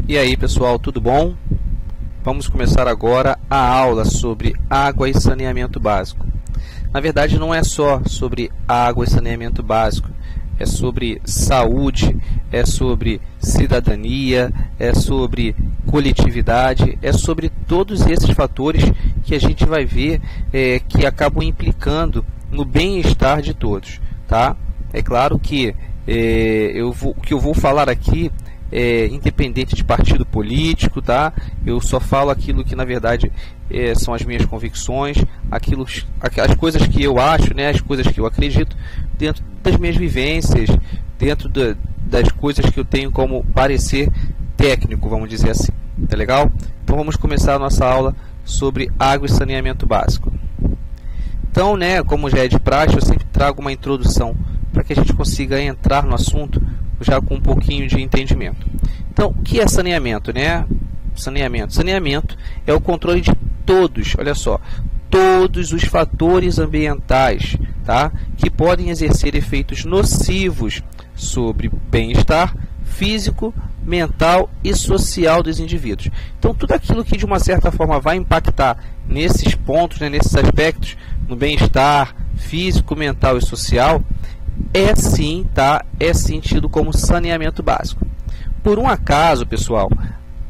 E aí pessoal, tudo bom? Vamos começar agora a aula sobre água e saneamento básico. Na verdade não é só sobre água e saneamento básico, é sobre saúde, é sobre cidadania, é sobre coletividade, é sobre todos esses fatores que a gente vai ver que acabam implicando no bem-estar de todos, tá? É claro que o que eu vou falar aqui independente de partido político, tá? Eu só falo aquilo que na verdade são as minhas convicções, as coisas que eu acho, né? As coisas que eu acredito dentro das minhas vivências, dentro das coisas que eu tenho como parecer técnico, vamos dizer assim, tá legal? Então vamos começar a nossa aula sobre água e saneamento básico. Então, né, como já é de praxe, eu sempre trago uma introdução para que a gente consiga entrar no assunto já com um pouquinho de entendimento. Então, o que é saneamento, né? Saneamento é o controle de todos, olha só, todos os fatores ambientais, tá? Que podem exercer efeitos nocivos sobre o bem-estar físico, mental e social dos indivíduos. Então, tudo aquilo que de uma certa forma vai impactar nesses pontos, né, nesses aspectos, no bem-estar físico, mental e social, é sim tido como saneamento básico. Por um acaso, pessoal,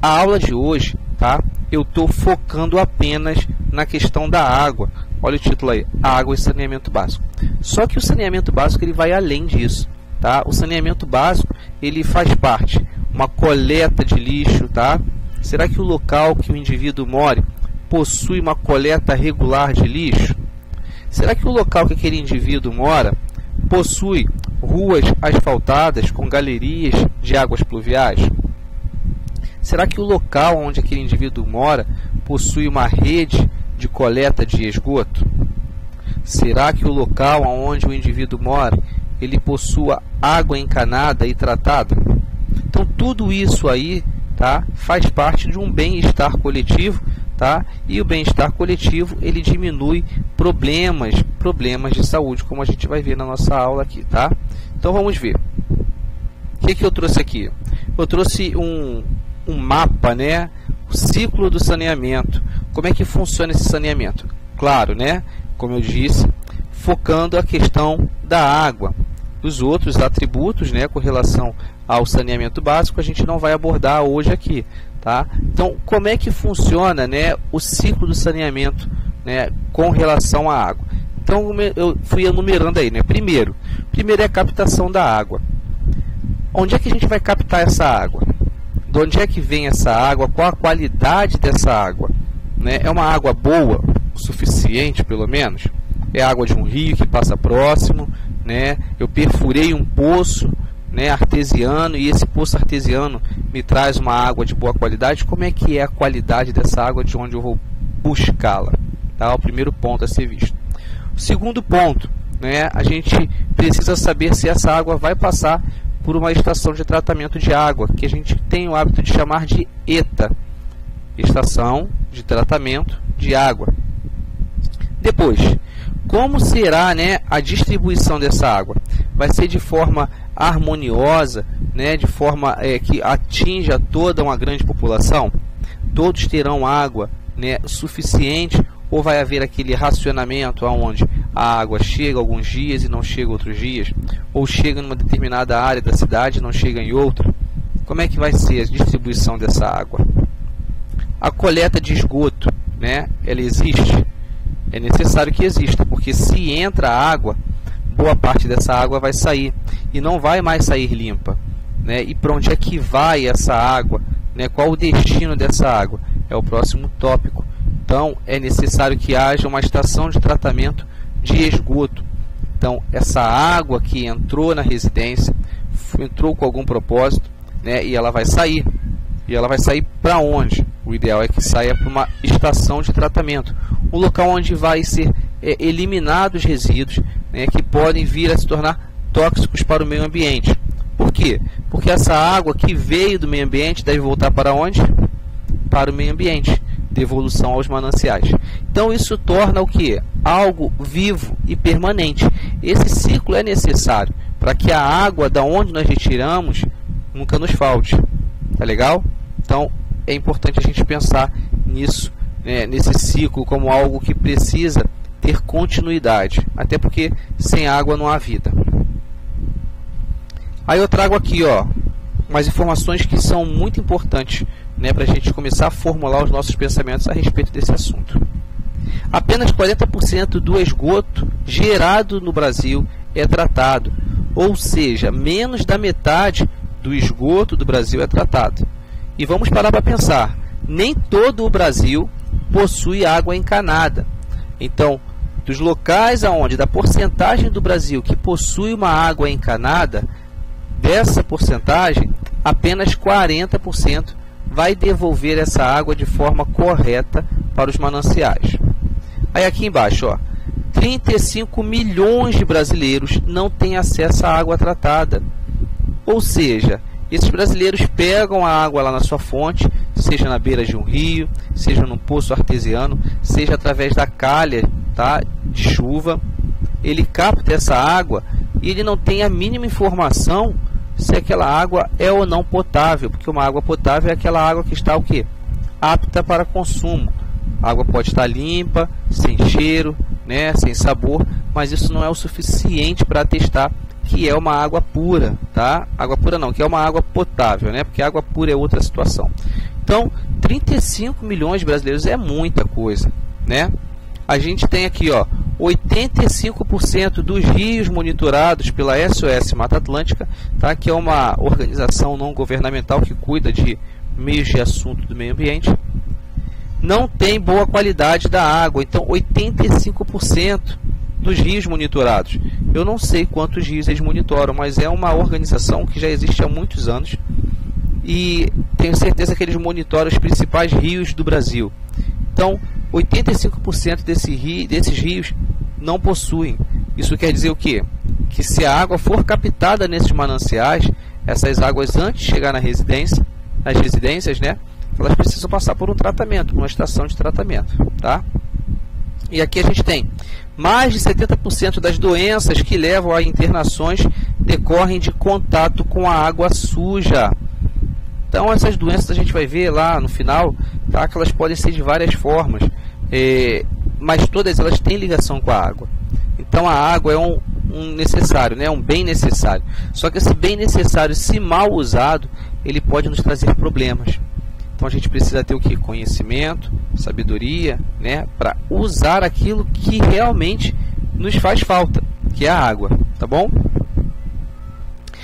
a aula de hoje, tá? Eu estou focando apenas na questão da água. Olha o título aí, água e saneamento básico. Só que o saneamento básico ele vai além disso, tá? O saneamento básico ele faz parte uma coleta de lixo, tá? Será que o local que o indivíduo mora possui uma coleta regular de lixo? Será que o local que aquele indivíduo mora possui ruas asfaltadas com galerias de águas pluviais? Será que o local onde aquele indivíduo mora possui uma rede de coleta de esgoto? Será que o local onde o indivíduo mora ele possua água encanada e tratada? Então tudo isso aí, tá, faz parte de um bem-estar coletivo, tá? E o bem-estar coletivo ele diminui problemas de saúde, como a gente vai ver na nossa aula aqui, tá? Então vamos ver. O que eu trouxe aqui? Eu trouxe um mapa, né? O ciclo do saneamento. Como é que funciona esse saneamento? Claro, né? Como eu disse, focando a questão da água. Os outros atributos, né, com relação ao saneamento básico, a gente não vai abordar hoje aqui, tá? Então, como é que funciona, né, o ciclo do saneamento, né, com relação à água? Então, eu fui enumerando aí, né? Primeiro é a captação da água. Onde é que a gente vai captar essa água? De onde é que vem essa água? Qual a qualidade dessa água? Né? É uma água boa, o suficiente pelo menos? É água de um rio que passa próximo, né? Eu perfurei um poço, né, artesiano, e esse poço artesiano me traz uma água de boa qualidade. Como é que é a qualidade dessa água, de onde eu vou buscá-la? Tá? O primeiro ponto a ser visto. O segundo ponto, né, a gente precisa saber se essa água vai passar por uma estação de tratamento de água, que a gente tem o hábito de chamar de ETA, estação de tratamento de água. Depois, como será, né, a distribuição dessa água? Vai ser de forma harmoniosa, né, de forma que atinja toda uma grande população? Todos terão água, né, suficiente, ou vai haver aquele racionamento onde a água chega alguns dias e não chega outros dias, ou chega em uma determinada área da cidade e não chega em outra? Como é que vai ser a distribuição dessa água? A coleta de esgoto, né, ela existe? É necessário que exista, porque se entra água, boa parte dessa água vai sair e não vai mais sair limpa, né? E para onde é que vai essa água, né? Qual o destino dessa água? É o próximo tópico. Então é necessário que haja uma estação de tratamento de esgoto. Então essa água que entrou na residência, entrou com algum propósito, né? E ela vai sair. E ela vai sair para onde? O ideal é que saia para uma estação de tratamento, um local onde vai ser eliminados os resíduos, né, que podem vir a se tornar tóxicos para o meio ambiente. Por quê? Porque essa água que veio do meio ambiente deve voltar para onde? Para o meio ambiente, devolução aos mananciais. Então isso torna o que? Algo vivo e permanente. Esse ciclo é necessário para que a água da onde nós retiramos nunca nos falte. Tá legal? Então é importante a gente pensar nisso, né, nesse ciclo, como algo que precisa ter continuidade, até porque sem água não há vida. Aí eu trago aqui, ó, umas informações que são muito importantes, né, para a gente começar a formular os nossos pensamentos a respeito desse assunto. Apenas 40% do esgoto gerado no Brasil é tratado, ou seja, menos da metade do esgoto do Brasil é tratado. E vamos parar para pensar, nem todo o Brasil possui água encanada. Então, dos locais aonde, da porcentagem do Brasil que possui uma água encanada, dessa porcentagem, apenas 40% vai devolver essa água de forma correta para os mananciais. Aí aqui embaixo, ó, 35 milhões de brasileiros não têm acesso à água tratada. Ou seja, esses brasileiros pegam a água lá na sua fonte, seja na beira de um rio, seja num poço artesiano, seja através da calha, tá, de chuva. Ele capta essa água e ele não tem a mínima informação se aquela água é ou não potável, porque uma água potável é aquela água que está o quê? Apta para consumo. A água pode estar limpa, sem cheiro, né, sem sabor, mas isso não é o suficiente para atestar que é uma água pura, tá? Água pura não, que é uma água potável, né? Porque água pura é outra situação. Então, 35 milhões de brasileiros é muita coisa, né? A gente tem aqui, ó, 85% dos rios monitorados pela SOS Mata Atlântica, tá? Que é uma organização não governamental que cuida de meios de assunto do meio ambiente, não tem boa qualidade da água. Então, 85% dos rios monitorados. Eu não sei quantos rios eles monitoram, mas é uma organização que já existe há muitos anos e tenho certeza que eles monitoram os principais rios do Brasil. Então, 85% desses rios não possuem. Isso quer dizer o quê? Que se a água for captada nesses mananciais, essas águas antes de chegar nas residências, né, elas precisam passar por um tratamento, uma estação de tratamento, tá? E aqui a gente tem mais de 70% das doenças que levam a internações decorrem de contato com a água suja. Então essas doenças a gente vai ver lá no final, tá, que elas podem ser de várias formas, mas todas elas têm ligação com a água. Então a água é um necessário, né, um bem necessário. Só que esse bem necessário, se mal usado, ele pode nos trazer problemas. Então a gente precisa ter o que? Conhecimento, sabedoria, né, para usar aquilo que realmente nos faz falta, que é a água, tá bom?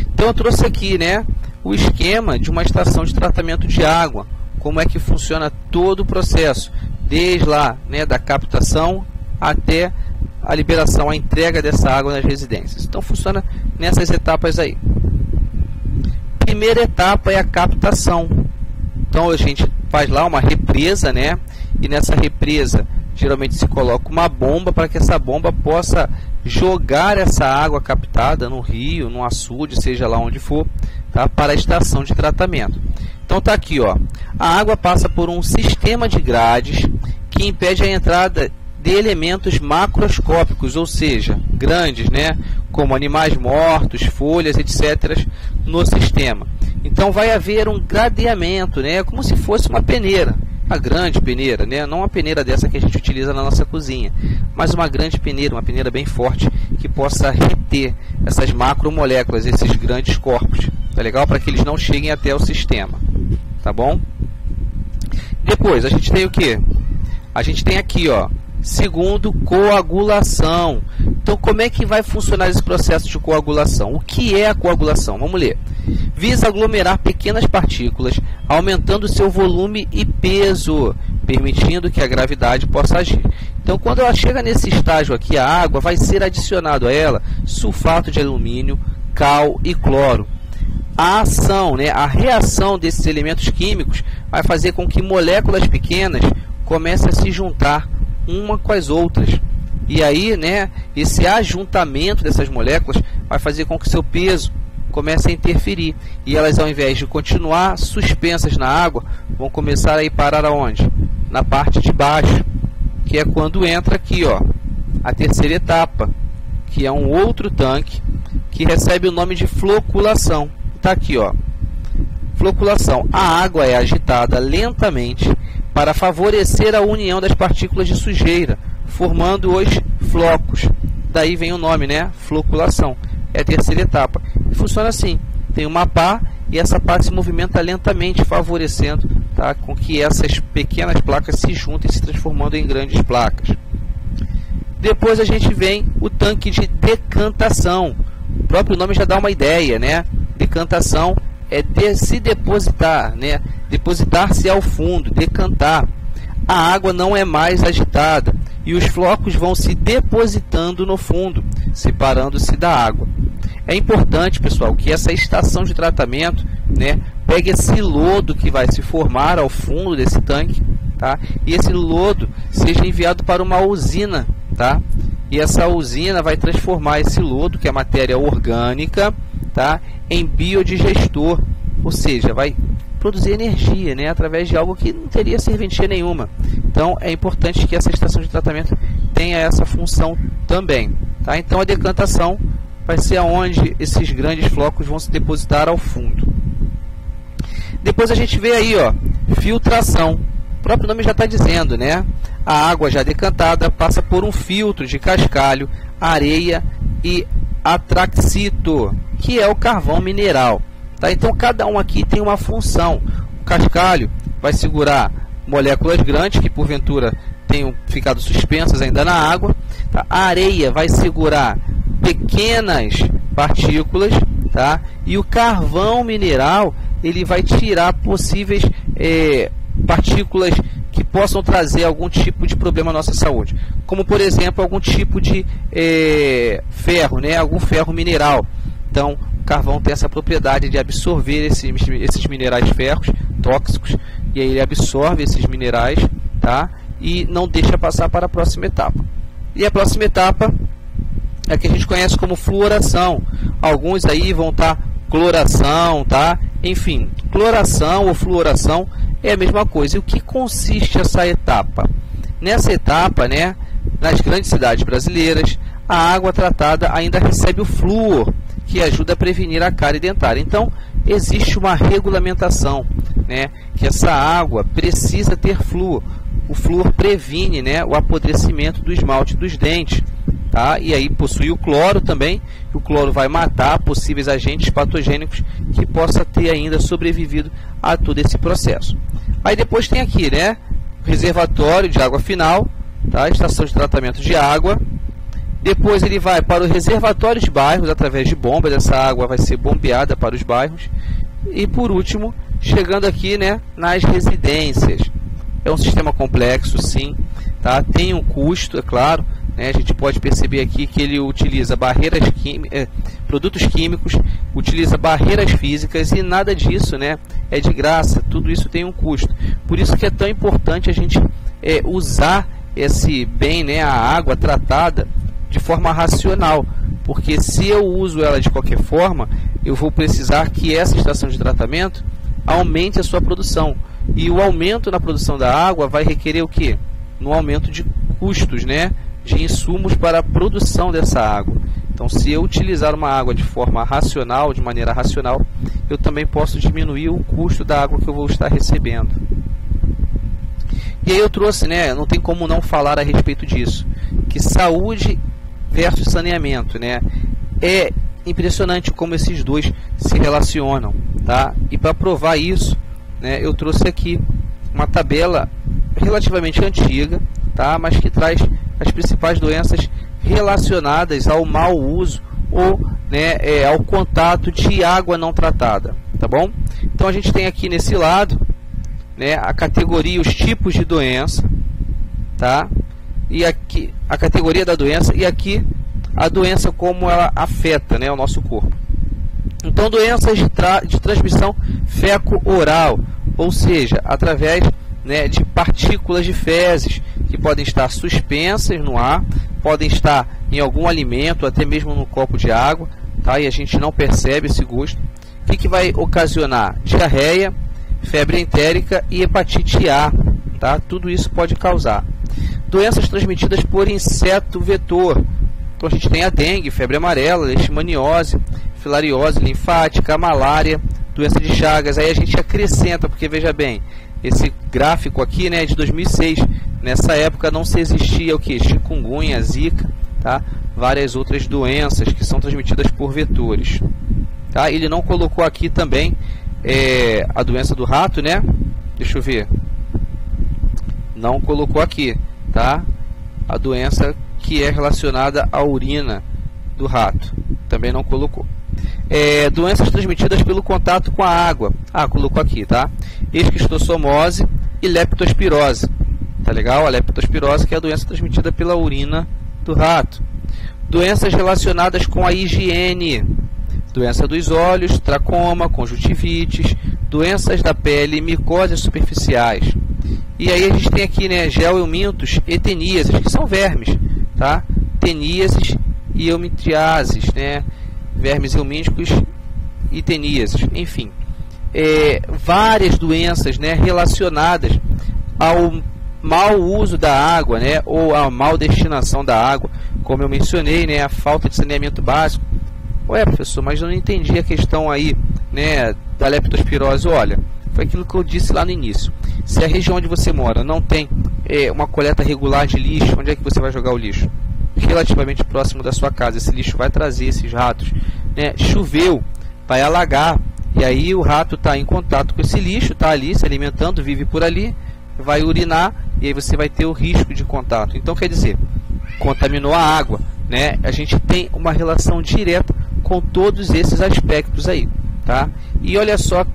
Então eu trouxe aqui, né, o esquema de uma estação de tratamento de água, como é que funciona todo o processo, desde lá, né, da captação até a liberação, a entrega dessa água nas residências. Então funciona nessas etapas aí. Primeira etapa é a captação. Então a gente faz lá uma represa, né? E nessa represa geralmente se coloca uma bomba para que essa bomba possa jogar essa água captada no rio, no açude, seja lá onde for, tá? Para a estação de tratamento. Então tá aqui, ó. A água passa por um sistema de grades que impede a entrada de elementos macroscópicos, ou seja, grandes, né? Como animais mortos, folhas, etc., no sistema. Então vai haver um gradeamento, né? Como se fosse uma peneira, uma grande peneira, né? Não uma peneira dessa que a gente utiliza na nossa cozinha, mas uma grande peneira, uma peneira bem forte que possa reter essas macromoléculas, esses grandes corpos. Tá legal? Para que eles não cheguem até o sistema, tá bom? Depois a gente tem o que? A gente tem aqui, ó, segundo, coagulação. Então, como é que vai funcionar esse processo de coagulação? O que é a coagulação? Vamos ler. Visa aglomerar pequenas partículas, aumentando seu volume e peso, permitindo que a gravidade possa agir. Então, quando ela chega nesse estágio aqui, a água vai ser adicionado a ela sulfato de alumínio, cal e cloro. A ação, né, a reação desses elementos químicos vai fazer com que moléculas pequenas comecem a se juntar uma com as outras. E aí, né, esse ajuntamento dessas moléculas vai fazer com que seu peso comece a interferir. E elas, ao invés de continuar suspensas na água, vão começar a ir parar aonde? Na parte de baixo, que é quando entra aqui, ó, a terceira etapa, que é um outro tanque que recebe o nome de floculação. Está aqui, ó. Floculação. A água é agitada lentamente para favorecer a união das partículas de sujeira, formando os flocos. Daí vem o nome, né? Floculação. É a terceira etapa. E funciona assim. Tem uma pá e essa pá se movimenta lentamente, favorecendo, tá, com que essas pequenas placas se juntem, se transformando em grandes placas. Depois a gente vem o tanque de decantação. O próprio nome já dá uma ideia, né? Decantação é se depositar, né? Depositar-se ao fundo, decantar. A água não é mais agitada e os flocos vão se depositando no fundo, separando-se da água. É importante, pessoal, que essa estação de tratamento, né, pegue esse lodo que vai se formar ao fundo desse tanque, tá? E esse lodo seja enviado para uma usina, tá? E essa usina vai transformar esse lodo, que é matéria orgânica, tá, em biodigestor, ou seja, vai produzir energia, né, através de algo que não teria serventia nenhuma. Então é importante que essa estação de tratamento tenha essa função também, tá? Então a decantação vai ser aonde esses grandes flocos vão se depositar ao fundo. Depois a gente vê aí, ó, filtração. O próprio nome já está dizendo, né? A água já decantada passa por um filtro de cascalho, areia e atraxito, que é o carvão mineral. Tá? Então cada um aqui tem uma função. O cascalho vai segurar moléculas grandes que porventura tenham ficado suspensas ainda na água. Tá? A areia vai segurar pequenas partículas, tá? E o carvão mineral ele vai tirar possíveis partículas que possam trazer algum tipo de problema à nossa saúde, como por exemplo algum tipo de ferro, né? Algum ferro mineral. Então o carvão tem essa propriedade de absorver esses minerais ferros tóxicos, e aí ele absorve esses minerais, tá? E não deixa passar para a próxima etapa. E a próxima etapa é que a gente conhece como fluoração. Alguns aí vão estar cloração, tá? Enfim, cloração ou fluoração é a mesma coisa. E o que consiste essa etapa? Nessa etapa, né, nas grandes cidades brasileiras, a água tratada ainda recebe o flúor, que ajuda a prevenir a cárie dentária. Então, existe uma regulamentação, né, que essa água precisa ter flúor. O flúor previne, né, o apodrecimento do esmalte dos dentes. Tá? E aí possui o cloro também. O cloro vai matar possíveis agentes patogênicos que possa ter ainda sobrevivido a todo esse processo. Aí depois tem aqui, né, reservatório de água final, tá? Estação de tratamento de água. Depois ele vai para o reservatório de bairros através de bombas. Essa água vai ser bombeada para os bairros. E por último, chegando aqui, né, nas residências. É um sistema complexo, sim, tá? Tem um custo, é claro. A gente pode perceber aqui que ele utiliza produtos químicos, utiliza barreiras físicas e nada disso, né, é de graça. Tudo isso tem um custo. Por isso que é tão importante a gente usar esse bem, né, a água tratada de forma racional, porque se eu uso ela de qualquer forma, eu vou precisar que essa estação de tratamento aumente a sua produção. E o aumento na produção da água vai requerer o quê? No aumento de custos, né, de insumos para a produção dessa água. Então, se eu utilizar uma água de forma racional, de maneira racional, eu também posso diminuir o custo da água que eu vou estar recebendo. E aí eu trouxe, né, não tem como não falar a respeito disso, que saúde versus saneamento, né? É impressionante como esses dois se relacionam, tá? E para provar isso, né, eu trouxe aqui uma tabela relativamente antiga, tá? Mas que traz as principais doenças relacionadas ao mau uso ou, né, ao contato de água não tratada, tá bom? Então a gente tem aqui nesse lado, né, a categoria, os tipos de doença, tá? E aqui a categoria da doença e aqui a doença como ela afeta, né, o nosso corpo. Então doenças de transmissão feco-oral, ou seja, através, né, de partículas de fezes que podem estar suspensas no ar, podem estar em algum alimento, até mesmo no copo de água, tá? E a gente não percebe esse gosto. O que vai ocasionar? Diarreia, febre entérica e hepatite A, tá? Tudo isso pode causar. Doenças transmitidas por inseto vetor. Então a gente tem a dengue, febre amarela, leishmaniose, filariose linfática, a malária, doença de Chagas. Aí a gente acrescenta, porque veja bem, esse gráfico aqui, né, é de 2006. Nessa época não se existia o que? Chikungunya, Zika, tá? Várias outras doenças que são transmitidas por vetores. Tá? Ele não colocou aqui também a doença do rato, né? Deixa eu ver. Não colocou aqui, tá? A doença que é relacionada à urina do rato. Também não colocou. Doenças transmitidas pelo contato com a água. Colocou aqui, tá? Esquistossomose e leptospirose. Tá legal? A leptospirose, que é a doença transmitida pela urina do rato. Doenças relacionadas com a higiene. Doença dos olhos, tracoma, conjuntivites, doenças da pele, micoses superficiais. E aí a gente tem aqui, né, geoelmintos e teníases, que são vermes, tá? Teníases e eumitriases, né? Vermes eumínticos e teníases, enfim. Várias doenças, né, relacionadas ao mau uso da água, né, ou a mal destinação da água, como eu mencionei, né, a falta de saneamento básico. Ué, professor, mas eu não entendi a questão aí, né, da leptospirose. Olha, foi aquilo que eu disse lá no início. Se a região onde você mora não tem uma coleta regular de lixo, onde é que você vai jogar o lixo? Relativamente próximo da sua casa. Esse lixo vai trazer esses ratos, né? Choveu, vai alagar, e aí o rato está em contato com esse lixo, está ali se alimentando, vive por ali, vai urinar, e aí você vai ter o risco de contato. Então, quer dizer, contaminou a água, né? A gente tem uma relação direta com todos esses aspectos aí, tá? E olha só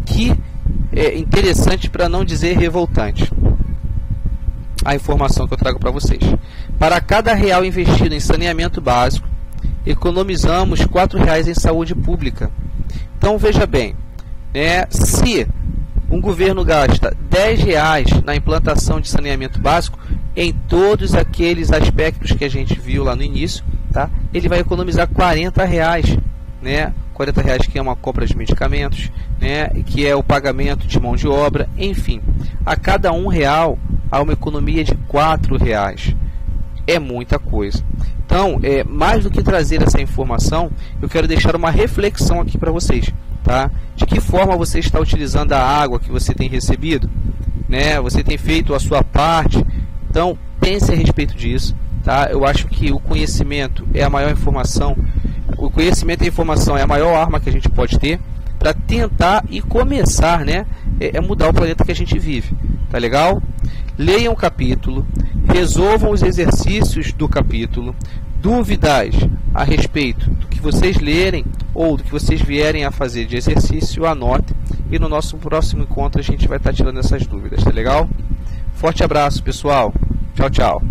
que interessante, para não dizer revoltante, a informação que eu trago para vocês. Para cada real investido em saneamento básico, economizamos R$ 4,00 em saúde pública. Então, veja bem, se um governo gasta R$ 10,00 na implantação de saneamento básico, em todos aqueles aspectos que a gente viu lá no início, tá? Ele vai economizar R$ 40,00, né? R$ 40,00 que é uma compra de medicamentos, né? Que é o pagamento de mão de obra, enfim. A cada R$ 1,00 há uma economia de R$ 4,00. É muita coisa. Então, mais do que trazer essa informação, eu quero deixar uma reflexão aqui para vocês, tá? De que forma você está utilizando a água que você tem recebido, né? Você tem feito a sua parte. Então, pense a respeito disso, tá? Eu acho que o conhecimento é a maior informação. O conhecimento e a informação é a maior arma que a gente pode ter para tentar e começar, né, mudar o planeta que a gente vive. Tá legal? Leiam o capítulo, resolvam os exercícios do capítulo. Dúvidas a respeito do que vocês lerem ou do que vocês vierem a fazer de exercício, anotem. E no nosso próximo encontro a gente vai estar tirando essas dúvidas, tá legal? Forte abraço, pessoal. Tchau, tchau.